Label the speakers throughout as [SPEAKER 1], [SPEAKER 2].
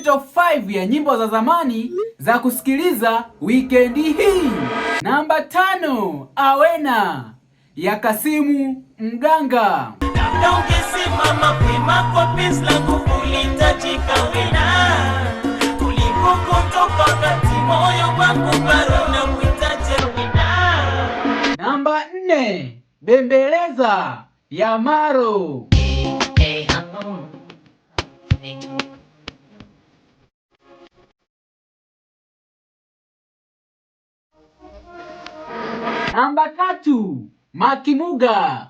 [SPEAKER 1] ni top 5 ya nyimbo za zamani za kusikiliza wikendi hii. Namba 5, Awena ya Kasimu Mganga.
[SPEAKER 2] Ungesimama kwema kwa penzi langu ulitajika wena, kuliko kutoka kati moyo wangu bado na kuitaje wena.
[SPEAKER 1] Namba 4, Bembeleza ya Maro. Namba 3, Makimuga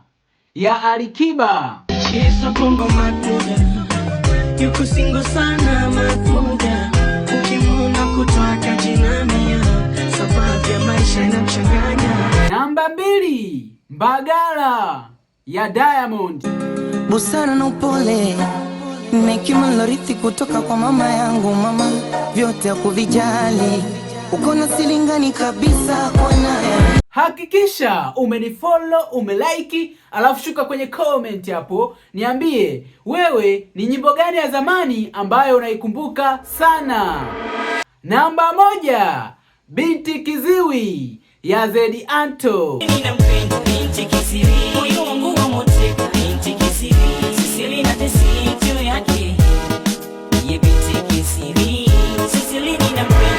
[SPEAKER 1] ya Alikiba.
[SPEAKER 2] Yesu Kongo Makuga, yuko singo sana Makuga, ukimuna kutoka jinamia, sababu ya maisha inamchanganya.
[SPEAKER 1] Namba 2, Mbagala ya Diamond.
[SPEAKER 3] Busara na upole na hekima nilorithi kutoka kwa mama yangu, mama vyote hakuvijali, uko na silingani kabisa kwa naye.
[SPEAKER 1] Hakikisha umenifollow, umelike, alafu shuka kwenye comment hapo niambie wewe ni nyimbo gani ya zamani ambayo unaikumbuka sana. Namba 1, Binti Kiziwi ya Zeddy Anto.
[SPEAKER 2] Ninampenda binti kiziwi.